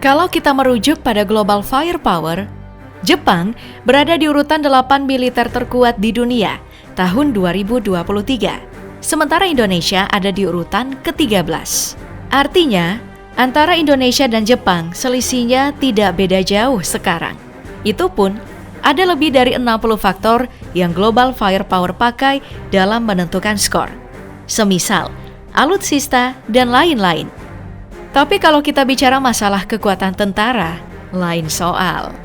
Kalau kita merujuk pada global firepower, Jepang berada di urutan 8 militer terkuat di dunia tahun 2023. Sementara Indonesia ada di urutan ke-13. Artinya, antara Indonesia dan Jepang selisihnya tidak beda jauh sekarang. Itu pun, ada lebih dari 60 faktor yang global firepower pakai dalam menentukan skor. Semisal, alutsista dan lain-lain. Tapi kalau kita bicara masalah kekuatan tentara, lain soal.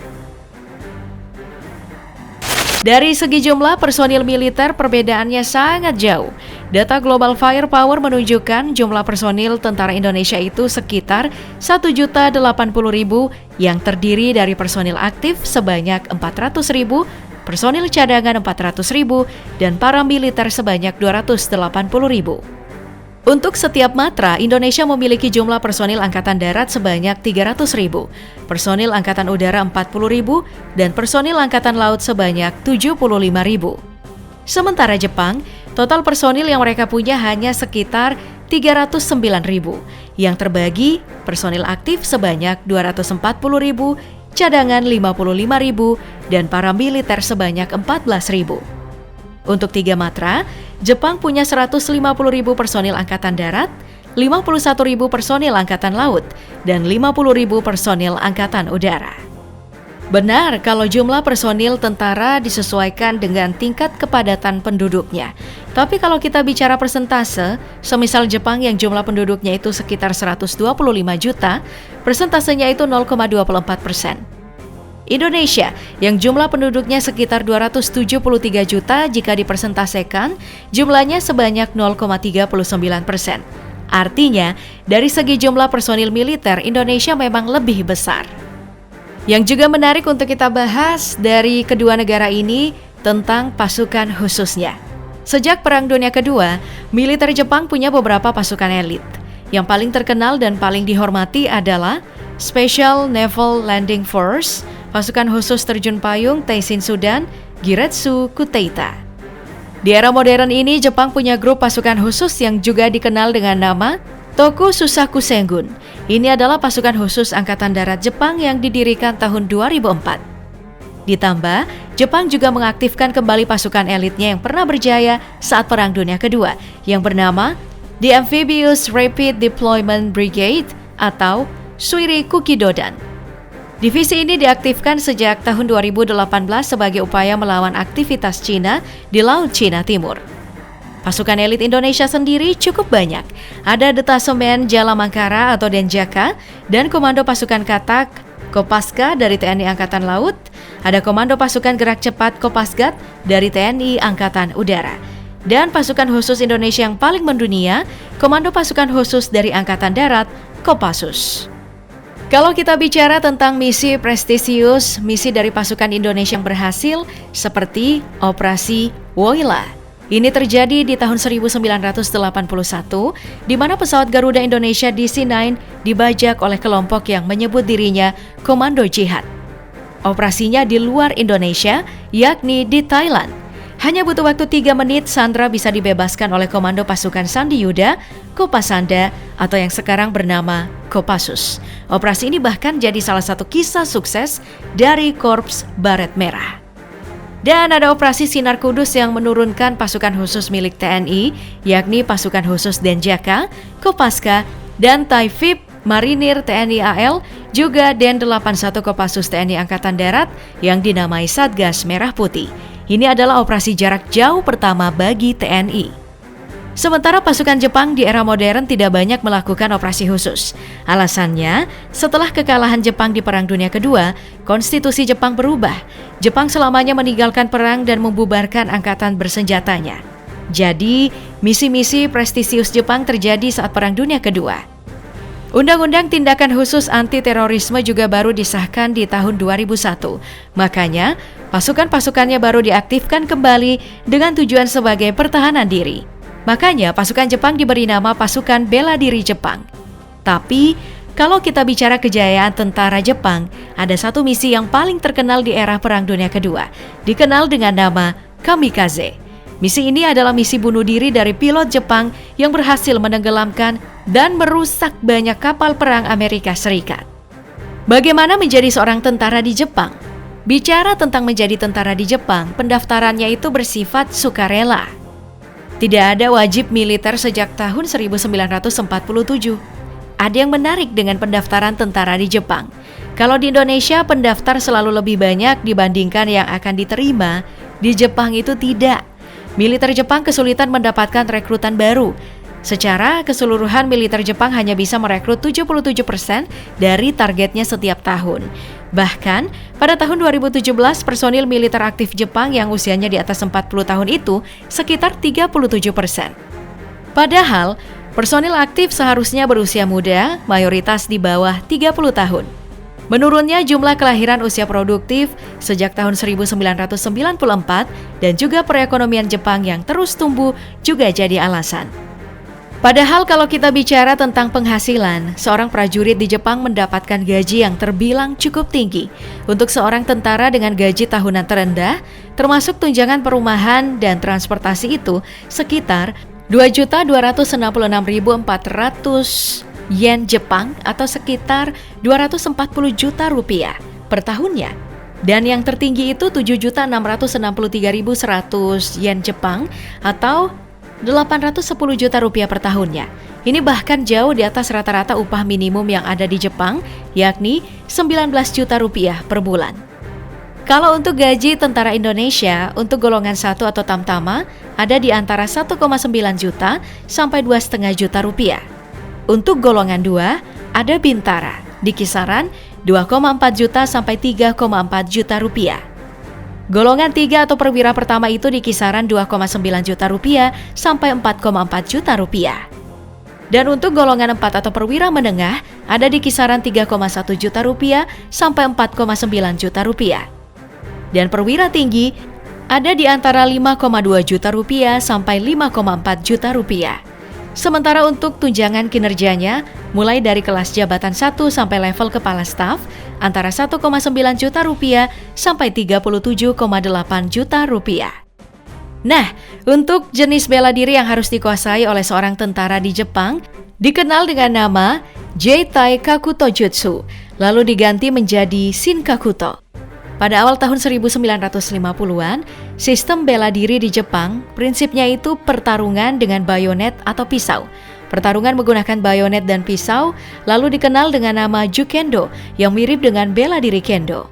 Dari segi jumlah personil militer perbedaannya sangat jauh. Data Global Firepower menunjukkan jumlah personil tentara Indonesia itu sekitar 1.080.000 yang terdiri dari personil aktif sebanyak 400.000, personil cadangan 400.000, dan paramiliter sebanyak 280.000. Untuk setiap matra, Indonesia memiliki jumlah personil Angkatan Darat sebanyak 300.000, personil Angkatan Udara 40.000, dan personil Angkatan Laut sebanyak 75.000. Sementara Jepang, total personil yang mereka punya hanya sekitar 309.000, yang terbagi personil aktif sebanyak 240.000, cadangan 55.000, dan paramiliter sebanyak 14.000. Untuk 3 matra, Jepang punya 150.000 personil Angkatan Darat, 51.000 personil Angkatan Laut, dan 50.000 personil Angkatan Udara. Benar kalau jumlah personil tentara disesuaikan dengan tingkat kepadatan penduduknya. Tapi kalau kita bicara persentase, semisal Jepang yang jumlah penduduknya itu sekitar 125 juta, persentasenya itu 0,24%. Indonesia yang jumlah penduduknya sekitar 273 juta jika dipersentasekan, jumlahnya sebanyak 0,39%. Artinya, dari segi jumlah personil militer, Indonesia memang lebih besar. Yang juga menarik untuk kita bahas dari kedua negara ini tentang pasukan khususnya. Sejak Perang Dunia Kedua, militer Jepang punya beberapa pasukan elit. Yang paling terkenal dan paling dihormati adalah Special Naval Landing Force, pasukan khusus terjun payung Taishin Sudan, Giretsu Kuteita. Di era modern ini, Jepang punya grup pasukan khusus yang juga dikenal dengan nama Toku Susaku Sengun. Ini adalah pasukan khusus Angkatan Darat Jepang yang didirikan tahun 2004. Ditambah, Jepang juga mengaktifkan kembali pasukan elitnya yang pernah berjaya saat Perang Dunia Kedua, yang bernama The Amphibious Rapid Deployment Brigade atau Suiri Kukidodan. Divisi ini diaktifkan sejak tahun 2018 sebagai upaya melawan aktivitas Cina di Laut Cina Timur. Pasukan elit Indonesia sendiri cukup banyak. Ada Detasemen Jala Mangkara atau Denjaka dan Komando Pasukan Katak Kopaska dari TNI Angkatan Laut. Ada Komando Pasukan Gerak Cepat Kopasgat dari TNI Angkatan Udara. Dan pasukan khusus Indonesia yang paling mendunia, Komando Pasukan Khusus dari Angkatan Darat Kopassus. Kalau kita bicara tentang misi prestisius, misi dari pasukan Indonesia yang berhasil seperti Operasi Woila. Ini terjadi di tahun 1981, di mana pesawat Garuda Indonesia DC-9 dibajak oleh kelompok yang menyebut dirinya Komando Jihad. Operasinya di luar Indonesia, yakni di Thailand. Hanya butuh waktu 3 menit, Sandra bisa dibebaskan oleh Komando Pasukan Sandi Yuda, Kopasanda, atau yang sekarang bernama Kopassus. Operasi ini bahkan jadi salah satu kisah sukses dari Korps Baret Merah. Dan ada operasi Sinar Kudus yang menurunkan pasukan khusus milik TNI, yakni pasukan khusus Denjaka, Kopaska, dan Taifib Marinir TNI AL, juga Den 81 Kopassus TNI Angkatan Darat yang dinamai Satgas Merah Putih. Ini adalah operasi jarak jauh pertama bagi TNI. Sementara pasukan Jepang di era modern tidak banyak melakukan operasi khusus. Alasannya, setelah kekalahan Jepang di Perang Dunia Kedua, konstitusi Jepang berubah. Jepang selamanya meninggalkan perang dan membubarkan angkatan bersenjatanya. Jadi, misi-misi prestisius Jepang terjadi saat Perang Dunia Kedua. Undang-Undang Tindakan Khusus Anti-Terorisme juga baru disahkan di tahun 2001. Makanya, pasukan-pasukannya baru diaktifkan kembali dengan tujuan sebagai pertahanan diri. Makanya, pasukan Jepang diberi nama Pasukan Bela Diri Jepang. Tapi, kalau kita bicara kejayaan tentara Jepang, ada satu misi yang paling terkenal di era Perang Dunia Kedua, dikenal dengan nama Kamikaze. Misi ini adalah misi bunuh diri dari pilot Jepang yang berhasil menenggelamkan dan merusak banyak kapal perang Amerika Serikat. Bagaimana menjadi seorang tentara di Jepang? Bicara tentang menjadi tentara di Jepang, pendaftarannya itu bersifat sukarela. Tidak ada wajib militer sejak tahun 1947. Ada yang menarik dengan pendaftaran tentara di Jepang. Kalau di Indonesia, pendaftar selalu lebih banyak dibandingkan yang akan diterima. Di Jepang itu tidak. Militer Jepang kesulitan mendapatkan rekrutan baru. Secara keseluruhan, militer Jepang hanya bisa merekrut 77% dari targetnya setiap tahun. Bahkan, pada tahun 2017, personil militer aktif Jepang yang usianya di atas 40 tahun itu sekitar 37%. Padahal, personil aktif seharusnya berusia muda, mayoritas di bawah 30 tahun. Menurunnya jumlah kelahiran usia produktif sejak tahun 1994 dan juga perekonomian Jepang yang terus tumbuh juga jadi alasan. Padahal kalau kita bicara tentang penghasilan, seorang prajurit di Jepang mendapatkan gaji yang terbilang cukup tinggi. Untuk seorang tentara dengan gaji tahunan terendah, termasuk tunjangan perumahan dan transportasi itu sekitar 2.266.400 yen Jepang atau sekitar 240 juta rupiah per tahunnya. Dan yang tertinggi itu 7.663.100 yen Jepang atau 810 juta rupiah per tahunnya. Ini bahkan jauh di atas rata-rata upah minimum yang ada di Jepang, yakni 19 juta rupiah per bulan. Kalau untuk gaji tentara Indonesia, untuk golongan 1 atau tamtama, ada di antara 1,9 juta sampai 2,5 juta rupiah. Untuk golongan 2, ada bintara, di kisaran 2,4 juta sampai 3,4 juta rupiah. Golongan 3 atau perwira pertama itu di kisaran 2,9 juta rupiah sampai 4,4 juta rupiah. Dan untuk golongan 4 atau perwira menengah ada di kisaran 3,1 juta rupiah sampai 4,9 juta rupiah. Dan perwira tinggi ada di antara 5,2 juta rupiah sampai 5,4 juta rupiah. Sementara untuk tunjangan kinerjanya, mulai dari kelas jabatan 1 sampai level kepala staf, antara 1,9 juta rupiah sampai 37,8 juta rupiah. Nah, untuk jenis bela diri yang harus dikuasai oleh seorang tentara di Jepang, dikenal dengan nama Jeitai Kakuto Jutsu, lalu diganti menjadi Shinkakuto. Pada awal tahun 1950-an, sistem bela diri di Jepang prinsipnya itu pertarungan dengan bayonet atau pisau. Pertarungan menggunakan bayonet dan pisau lalu dikenal dengan nama Jukendo yang mirip dengan bela diri kendo.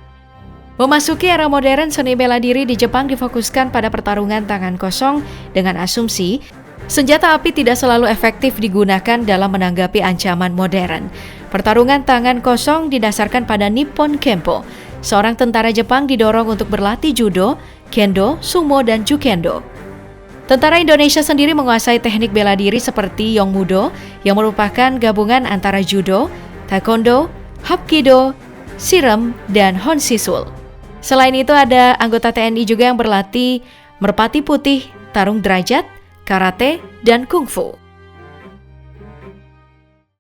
Memasuki era modern, seni bela diri di Jepang difokuskan pada pertarungan tangan kosong dengan asumsi senjata api tidak selalu efektif digunakan dalam menanggapi ancaman modern. Pertarungan tangan kosong didasarkan pada Nippon Kempo. Seorang tentara Jepang didorong untuk berlatih judo, kendo, sumo, dan jukendo. Tentara Indonesia sendiri menguasai teknik bela diri seperti Yongmudo yang merupakan gabungan antara judo, taekwondo, hapkido, sirem, dan honshisul. Selain itu ada anggota TNI juga yang berlatih merpati putih, tarung derajat, karate, dan kungfu.